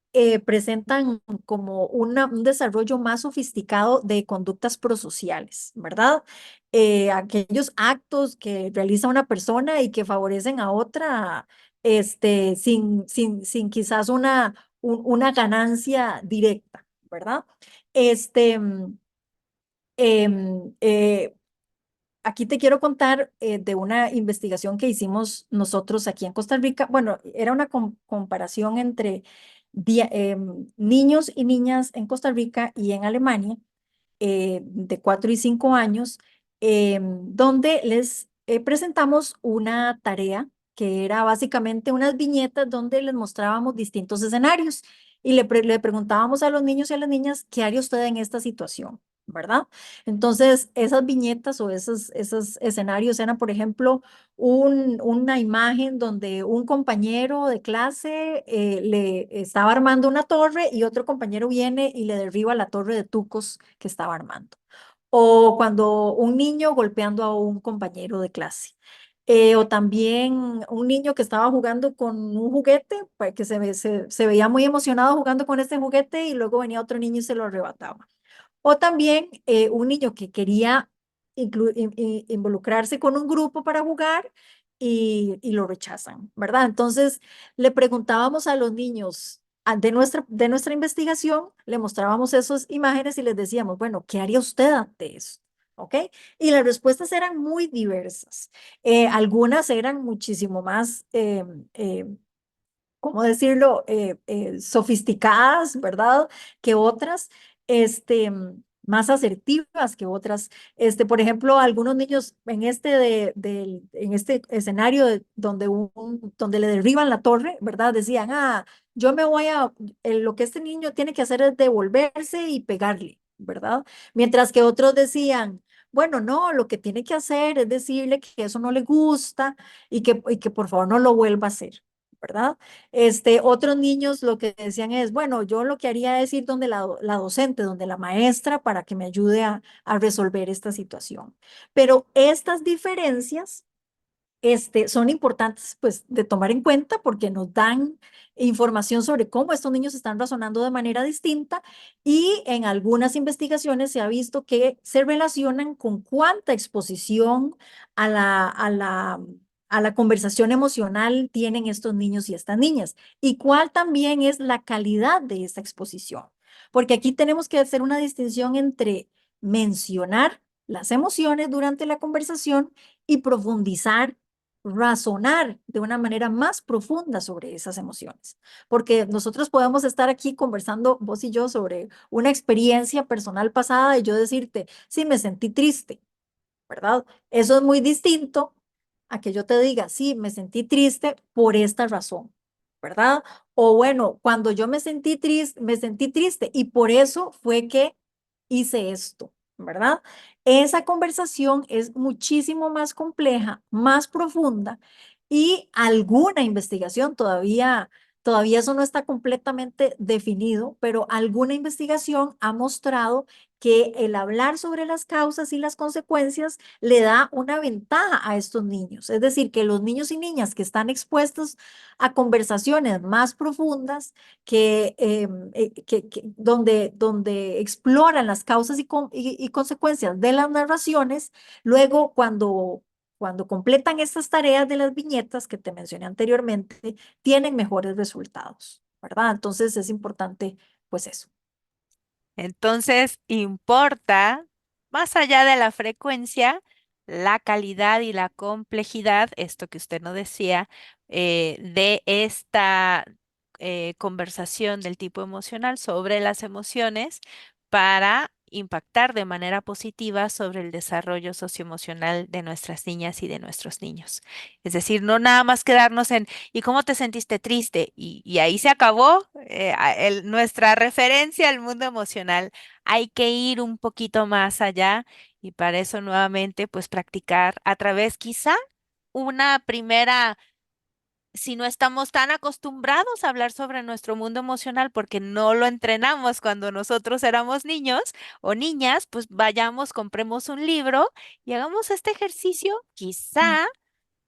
S2: presentan como un desarrollo más sofisticado de conductas prosociales, ¿verdad? Aquellos actos que realiza una persona y que favorecen a otra, sin quizás una ganancia directa, ¿verdad? Este, mm, em, eh, Aquí te quiero contar de una investigación que hicimos nosotros aquí en Costa Rica. Bueno, era una comparación entre niños y niñas en Costa Rica y en Alemania de 4 y 5 años, donde les presentamos una tarea que era básicamente unas viñetas donde les mostrábamos distintos escenarios y le preguntábamos a los niños y a las niñas, ¿qué haría usted en esta situación? ¿Verdad? Entonces, esas viñetas o esos escenarios eran, por ejemplo, una imagen donde un compañero de clase le estaba armando una torre y otro compañero viene y le derriba la torre de tucos que estaba armando. O cuando un niño golpeando a un compañero de clase. O también un niño que estaba jugando con un juguete, pues, que se veía muy emocionado jugando con este juguete y luego venía otro niño y se lo arrebataba. O también un niño que quería involucrarse con un grupo para jugar y lo rechazan, ¿verdad? Entonces le preguntábamos a los niños de nuestra investigación, le mostrábamos esas imágenes y les decíamos, bueno, ¿qué haría usted ante eso? ¿Ok? Y las respuestas eran muy diversas. Algunas eran muchísimo más ¿cómo decirlo? Sofisticadas, ¿verdad? Que otras, más asertivas que otras. Por ejemplo, algunos niños en este escenario donde le derriban la torre, ¿verdad? Decían, yo me voy lo que este niño tiene que hacer es devolverse y pegarle, ¿verdad? Mientras que otros decían, bueno, no, lo que tiene que hacer es decirle que eso no le gusta y que por favor no lo vuelva a hacer, ¿verdad? Otros niños lo que decían es, bueno, yo lo que haría es ir donde la docente, donde la maestra, para que me ayude a resolver esta situación. Pero estas diferencias son importantes pues de tomar en cuenta porque nos dan información sobre cómo estos niños están razonando de manera distinta y en algunas investigaciones se ha visto que se relacionan con cuánta exposición a la conversación emocional tienen estos niños y estas niñas y cuál también es la calidad de esa exposición. Porque aquí tenemos que hacer una distinción entre mencionar las emociones durante la conversación y profundizar, razonar de una manera más profunda sobre esas emociones. Porque nosotros podemos estar aquí conversando, vos y yo, sobre una experiencia personal pasada y yo decirte, sí, me sentí triste, ¿verdad? Eso es muy distinto a que yo te diga, sí, me sentí triste por esta razón, ¿verdad? O bueno, cuando yo me sentí triste y por eso fue que hice esto, ¿verdad? Esa conversación es muchísimo más compleja, más profunda y alguna investigación todavía eso no está completamente definido, pero alguna investigación ha mostrado que el hablar sobre las causas y las consecuencias le da una ventaja a estos niños. Es decir, que los niños y niñas que están expuestos a conversaciones más profundas, donde exploran las causas y consecuencias de las narraciones, luego cuando completan estas tareas de las viñetas que te mencioné anteriormente, tienen mejores resultados, ¿verdad? Entonces es importante, pues eso.
S1: Entonces, importa, más allá de la frecuencia, la calidad y la complejidad, esto que usted no decía, de esta conversación del tipo emocional sobre las emociones para impactar de manera positiva sobre el desarrollo socioemocional de nuestras niñas y de nuestros niños. Es decir, no nada más quedarnos en ¿y cómo te sentiste triste? Y ahí se acabó nuestra referencia al mundo emocional. Hay que ir un poquito más allá y para eso nuevamente pues practicar a través quizá una primera, si no estamos tan acostumbrados a hablar sobre nuestro mundo emocional porque no lo entrenamos cuando nosotros éramos niños o niñas, pues vayamos, compremos un libro y hagamos este ejercicio, quizá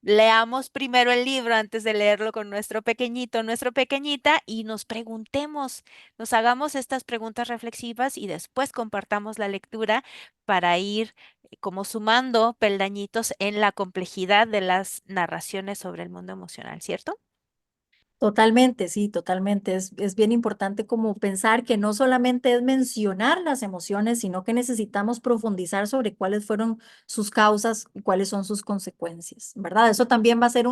S1: leamos primero el libro antes de leerlo con nuestro pequeñito, nuestra pequeñita y nos preguntemos, nos hagamos estas preguntas reflexivas y después compartamos la lectura para ir como sumando peldañitos en la complejidad de las narraciones sobre el mundo emocional, ¿cierto?
S2: Totalmente, sí, totalmente. Es bien importante como pensar que no solamente es mencionar las emociones, sino que necesitamos profundizar sobre cuáles fueron sus causas y cuáles son sus consecuencias, ¿verdad? Eso también va a ser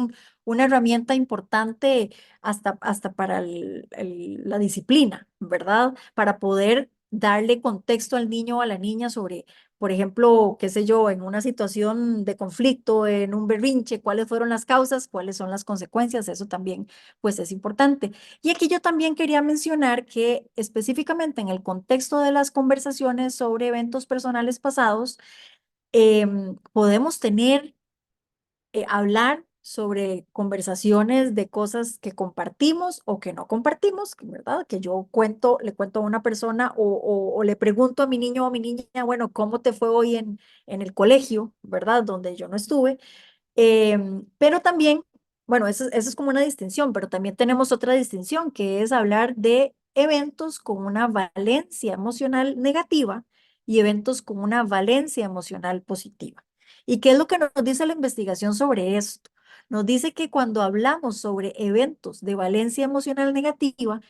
S2: una herramienta importante hasta para la disciplina, ¿verdad? Para poder darle contexto al niño o a la niña sobre, por ejemplo, qué sé yo, en una situación de conflicto, en un berrinche, cuáles fueron las causas, cuáles son las consecuencias, eso también pues es importante. Y aquí yo también quería mencionar que específicamente en el contexto de las conversaciones sobre eventos personales pasados, podemos hablar sobre conversaciones de cosas que compartimos o que no compartimos, ¿verdad? Que yo le cuento a una persona o le pregunto a mi niño o a mi niña, bueno, ¿cómo te fue hoy en el colegio, ¿verdad? Donde yo no estuve. Pero también, bueno, eso es como una distinción, pero también tenemos otra distinción, que es hablar de eventos con una valencia emocional negativa y eventos con una valencia emocional positiva. ¿Y qué es lo que nos dice la investigación sobre esto? Nos dice que cuando hablamos sobre eventos de valencia emocional negativa,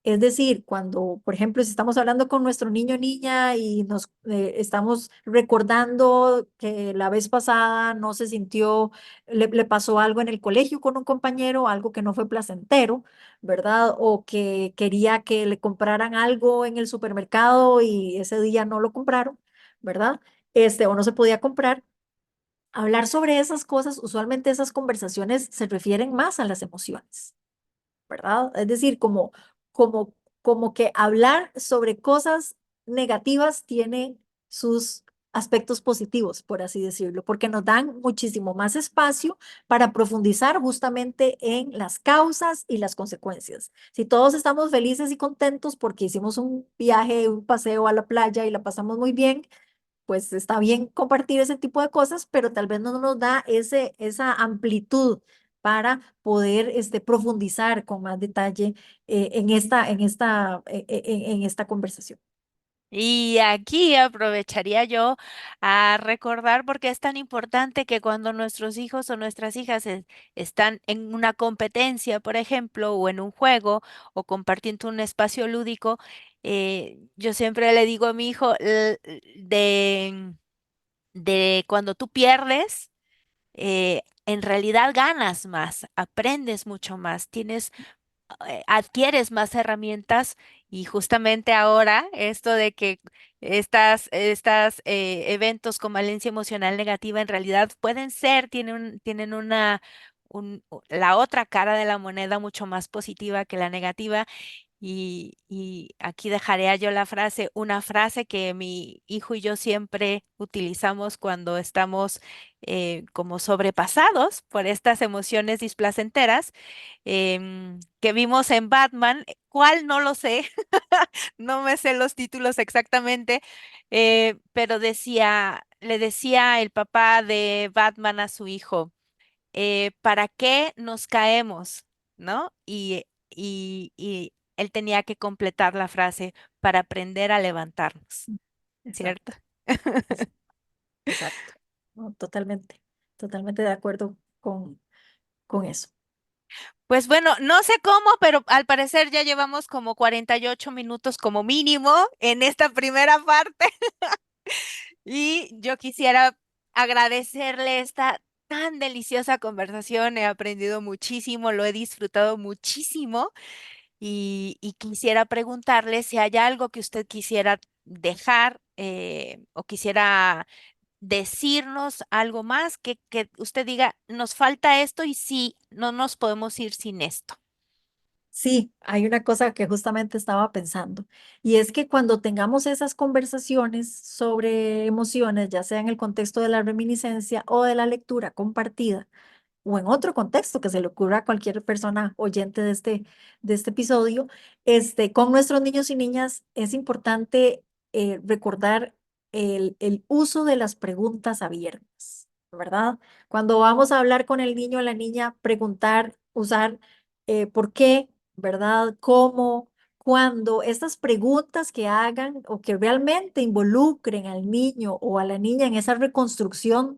S2: es decir, cuando, por ejemplo, si estamos hablando con nuestro niño o niña y nos estamos recordando que la vez pasada no se sintió, le pasó algo en el colegio con un compañero, algo que no fue placentero, ¿verdad? O que quería que le compraran algo en el supermercado y ese día no lo compraron, ¿verdad? O no se podía comprar. Hablar sobre esas cosas, usualmente esas conversaciones se refieren más a las emociones. ¿Verdad? Es decir, como, como que hablar sobre cosas negativas tiene sus aspectos positivos, por así decirlo, porque nos dan muchísimo más espacio para profundizar justamente en las causas y las consecuencias. Si todos estamos felices y contentos porque hicimos un viaje, un paseo a la playa y la pasamos muy bien, pues está bien compartir ese tipo de cosas, pero tal vez no nos da esa amplitud para poder profundizar con más detalle en esta conversación.
S1: Y aquí aprovecharía yo a recordar porque es tan importante que cuando nuestros hijos o nuestras hijas están en una competencia, por ejemplo, o en un juego o compartiendo un espacio lúdico, yo siempre le digo a mi hijo de cuando tú pierdes, en realidad ganas más, aprendes mucho más, adquieres más herramientas y justamente ahora esto de que estas eventos con valencia emocional negativa en realidad pueden ser, tienen la otra cara de la moneda mucho más positiva que la negativa y aquí dejaré yo la frase, una frase que mi hijo y yo siempre utilizamos cuando estamos como sobrepasados por estas emociones displacenteras que vimos en Batman, ¿cuál? No lo sé, no me sé los títulos exactamente, pero le decía el papá de Batman a su hijo, ¿para qué nos caemos? ¿No? Y él tenía que completar la frase para aprender a levantarnos, ¿cierto?
S2: Exacto, es- exacto. No, totalmente, totalmente de acuerdo con eso.
S1: Pues bueno, no sé cómo, pero al parecer ya llevamos como 48 minutos como mínimo en esta primera parte. Y yo quisiera agradecerle esta tan deliciosa conversación. He aprendido muchísimo, lo he disfrutado muchísimo y quisiera preguntarle si hay algo que usted quisiera dejar o quisiera decirnos algo más que usted diga, nos falta esto y sí, no nos podemos ir sin esto.
S2: Sí, hay una cosa que justamente estaba pensando, y es que cuando tengamos esas conversaciones sobre emociones, ya sea en el contexto de la reminiscencia o de la lectura compartida, o en otro contexto que se le ocurra a cualquier persona oyente de este episodio, con nuestros niños y niñas es importante recordar el uso de las preguntas abiertas, ¿verdad? Cuando vamos a hablar con el niño o la niña, preguntar, usar por qué, ¿verdad? ¿Cómo? Cuando estas preguntas que hagan o que realmente involucren al niño o a la niña en esa reconstrucción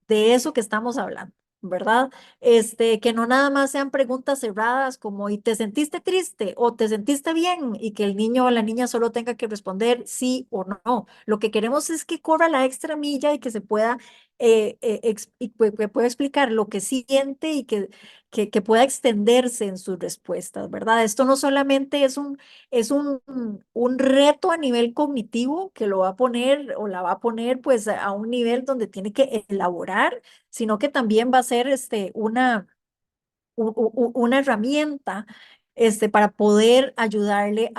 S2: de eso que estamos hablando, ¿verdad? Que no nada más sean preguntas cerradas como ¿y te sentiste triste o te sentiste bien? Y que el niño o la niña solo tenga que responder sí o no. Lo que queremos es que corra la extra milla y que se pueda que pueda explicar lo que siente y que pueda extenderse en sus respuestas, ¿verdad? Esto no solamente es un reto a nivel cognitivo que lo va a poner o la va a poner pues a un nivel donde tiene que elaborar, sino que también va a ser una herramienta para poder ayudarle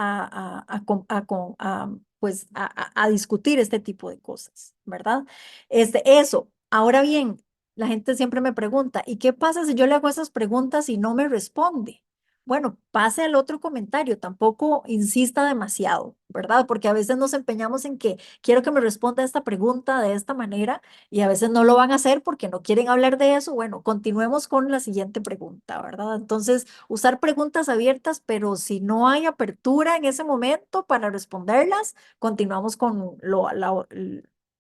S2: pues, a discutir este tipo de cosas, ¿verdad? Eso. Ahora bien, la gente siempre me pregunta, ¿y qué pasa si yo le hago esas preguntas y no me responde? Bueno, pase al otro comentario, tampoco insista demasiado, ¿verdad? Porque a veces nos empeñamos en que quiero que me responda esta pregunta de esta manera y a veces no lo van a hacer porque no quieren hablar de eso. Bueno, continuemos con la siguiente pregunta, ¿verdad? Entonces, usar preguntas abiertas, pero si no hay apertura en ese momento para responderlas, continuamos con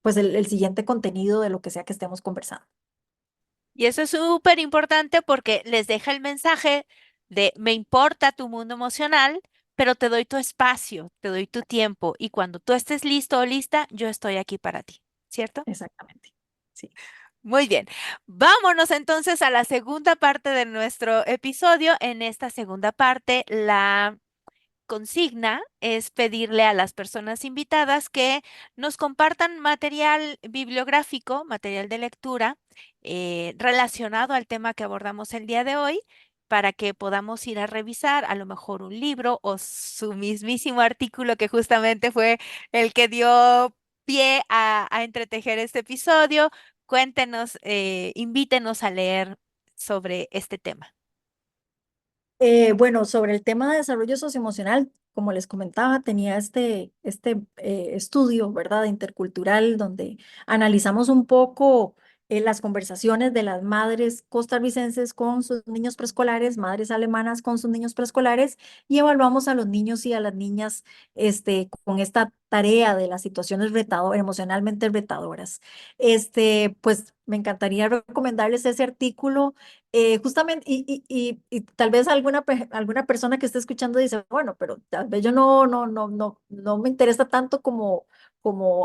S2: pues el siguiente contenido de lo que sea que estemos conversando.
S1: Y eso es súper importante porque les deja el mensaje de me importa tu mundo emocional, pero te doy tu espacio, te doy tu tiempo y cuando tú estés listo o lista, yo estoy aquí para ti, ¿cierto?
S2: Exactamente. Sí.
S1: Muy bien. Vámonos entonces a la segunda parte de nuestro episodio. En esta segunda parte, la consigna es pedirle a las personas invitadas que nos compartan material bibliográfico, material de lectura relacionado al tema que abordamos el día de hoy para que podamos ir a revisar a lo mejor un libro o su mismísimo artículo que justamente fue el que dio pie a entretejer este episodio. Cuéntenos, invítenos a leer sobre este tema.
S2: Bueno, sobre el tema de desarrollo socioemocional, como les comentaba, tenía este estudio, ¿verdad?, intercultural, donde analizamos un poco las conversaciones de las madres costarricenses con sus niños preescolares, madres alemanas con sus niños preescolares, y evaluamos a los niños y a las niñas con esta tarea de las situaciones emocionalmente retadoras. Pues me encantaría recomendarles ese artículo justamente, y tal vez alguna persona que esté escuchando dice, bueno, pero tal vez yo no me interesa tanto como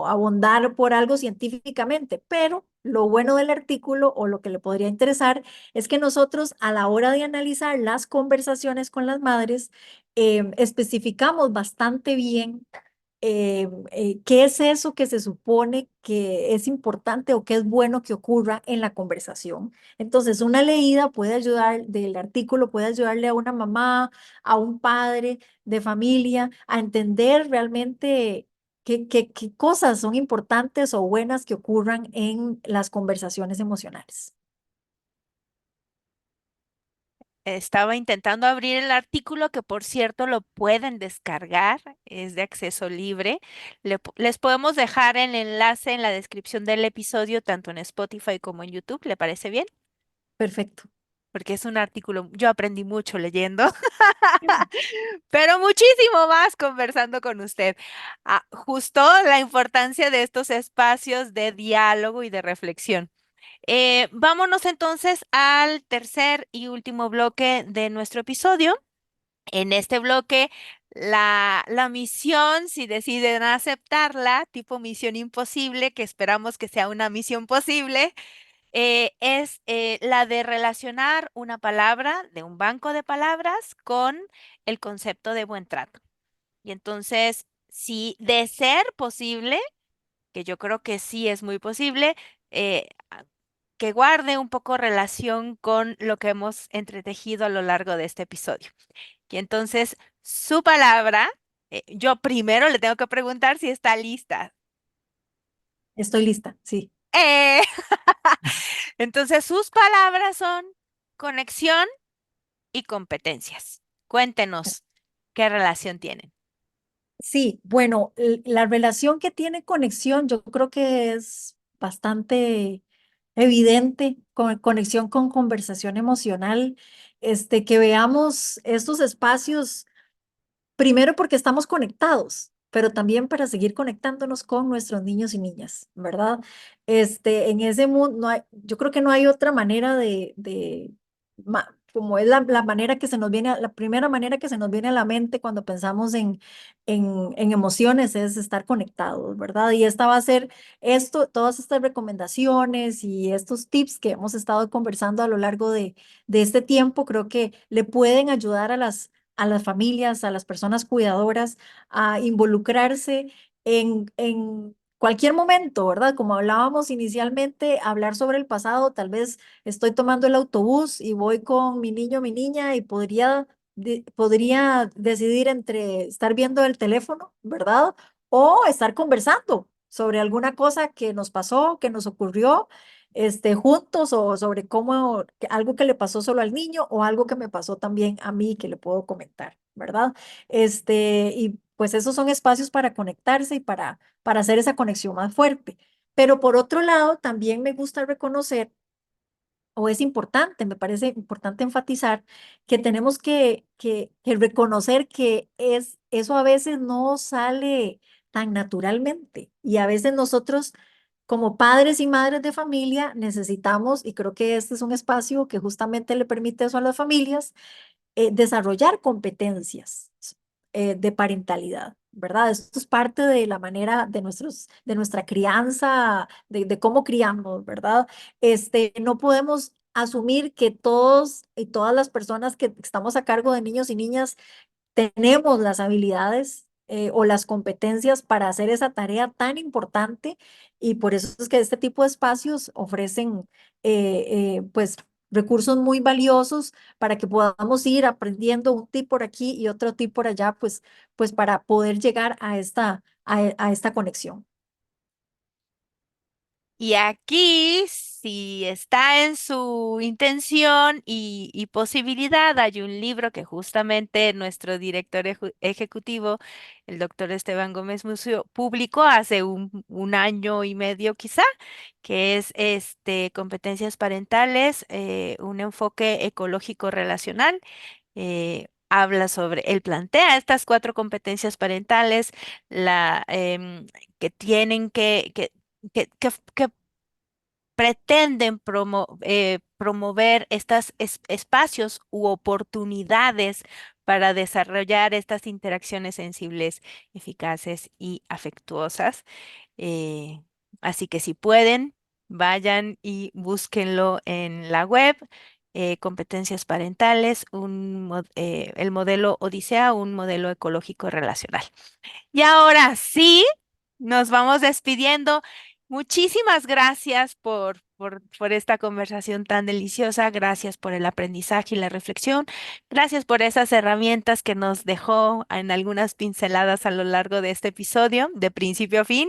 S2: abondar por algo científicamente, pero lo bueno del artículo o lo que le podría interesar es que nosotros a la hora de analizar las conversaciones con las madres, especificamos bastante bien qué es eso que se supone que es importante o que es bueno que ocurra en la conversación. Entonces, una leída puede ayudar, del artículo puede ayudarle a una mamá, a un padre de familia, a entender realmente qué cosas son importantes o buenas que ocurran en las conversaciones emocionales.
S1: Estaba intentando abrir el artículo que por cierto lo pueden descargar, es de acceso libre. Les podemos dejar el enlace en la descripción del episodio, tanto en Spotify como en YouTube. ¿Le parece bien?
S2: Perfecto.
S1: Porque es un artículo, yo aprendí mucho leyendo, pero muchísimo más conversando con usted. Justo la importancia de estos espacios de diálogo y de reflexión. Vámonos entonces al tercer y último bloque de nuestro episodio. En este bloque, la misión, si deciden aceptarla, tipo misión imposible, que esperamos que sea una misión posible, es la de relacionar una palabra de un banco de palabras con el concepto de buen trato. Y entonces, si de ser posible, que yo creo que sí es muy posible, que guarde un poco relación con lo que hemos entretejido a lo largo de este episodio. Y entonces, su palabra, yo primero le tengo que preguntar si está lista.
S2: Estoy lista, sí.
S1: Eh, entonces, sus palabras son conexión y competencias. Cuéntenos qué relación tienen.
S2: Sí, bueno, la relación que tiene conexión, yo creo que es bastante evidente, con conexión con conversación emocional, que veamos estos espacios. Primero porque estamos conectados, pero también para seguir conectándonos con nuestros niños y niñas, ¿verdad? En ese mundo, yo creo que no hay otra manera como es la manera que se nos viene, la primera manera que se nos viene a la mente cuando pensamos en emociones es estar conectados, ¿verdad? Y esta va a ser todas estas recomendaciones y estos tips que hemos estado conversando a lo largo de este tiempo, creo que le pueden ayudar a las familias, a las personas cuidadoras, a involucrarse en cualquier momento, ¿verdad? Como hablábamos inicialmente, hablar sobre el pasado, tal vez estoy tomando el autobús y voy con mi niño, mi niña, y podría decidir entre estar viendo el teléfono, ¿verdad? O estar conversando sobre alguna cosa que nos pasó, que nos ocurrió, juntos, o sobre algo que le pasó solo al niño o algo que me pasó también a mí que le puedo comentar, ¿verdad? Y pues esos son espacios para conectarse y para hacer esa conexión más fuerte. Pero por otro lado, también me gusta reconocer, o es importante, me parece importante enfatizar que tenemos que reconocer que eso a veces no sale tan naturalmente, y a veces nosotros como padres y madres de familia necesitamos, y creo que este es un espacio que justamente le permite eso a las familias, desarrollar competencias de parentalidad, ¿verdad? Esto es parte de la manera de nuestra crianza, de cómo criamos, ¿verdad? No podemos asumir que todos y todas las personas que estamos a cargo de niños y niñas tenemos las habilidades o las competencias para hacer esa tarea tan importante, y por eso es que este tipo de espacios ofrecen pues recursos muy valiosos para que podamos ir aprendiendo un tip por aquí y otro tip por allá, pues para poder llegar a esta conexión.
S1: Y aquí, si está en su intención y posibilidad, hay un libro que justamente nuestro director ejecutivo, el doctor Esteban Gómez Mucio, publicó hace un año y medio quizá, que es Competencias Parentales, un enfoque ecológico relacional. Habla sobre, él plantea estas cuatro competencias parentales, que tienen que pretenden promover estos espacios u oportunidades para desarrollar estas interacciones sensibles, eficaces y afectuosas. Eh, Así que si pueden, vayan y búsquenlo en la web. Competencias parentales, el modelo Odisea, un modelo ecológico relacional. Y ahora sí, nos vamos despidiendo. Muchísimas gracias por esta conversación tan deliciosa. Gracias por el aprendizaje y la reflexión. Gracias por esas herramientas que nos dejó en algunas pinceladas a lo largo de este episodio, de principio a fin.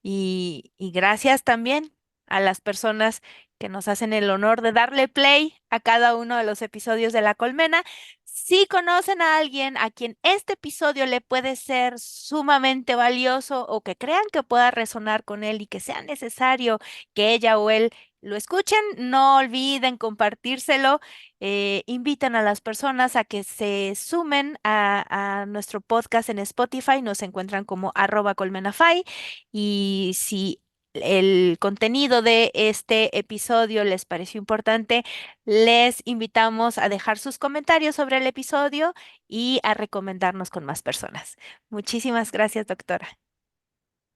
S1: Y gracias también a las personas que nos hacen el honor de darle play a cada uno de los episodios de La Colmena. Si conocen a alguien a quien este episodio le puede ser sumamente valioso o que crean que pueda resonar con él y que sea necesario que ella o él lo escuchen, no olviden compartírselo. Invitan a las personas a que se sumen a nuestro podcast en Spotify. Nos encuentran como @colmenafy. Y si el contenido de este episodio les pareció importante, les invitamos a dejar sus comentarios sobre el episodio y a recomendarnos con más personas. Muchísimas gracias, doctora.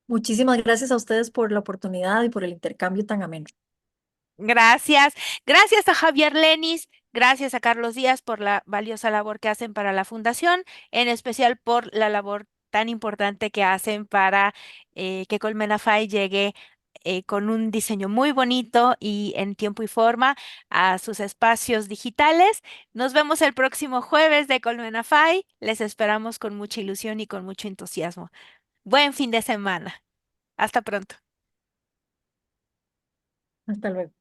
S2: Muchísimas gracias a ustedes por la oportunidad y por el intercambio tan ameno.
S1: Gracias. Gracias a Javier Lenis, gracias a Carlos Díaz por la valiosa labor que hacen para la fundación, en especial por la labor tan importante que hacen para que Colmenafy llegue con un diseño muy bonito y en tiempo y forma a sus espacios digitales. Nos vemos el próximo jueves de Colmenafy. Les esperamos con mucha ilusión y con mucho entusiasmo. Buen fin de semana. Hasta pronto.
S2: Hasta luego.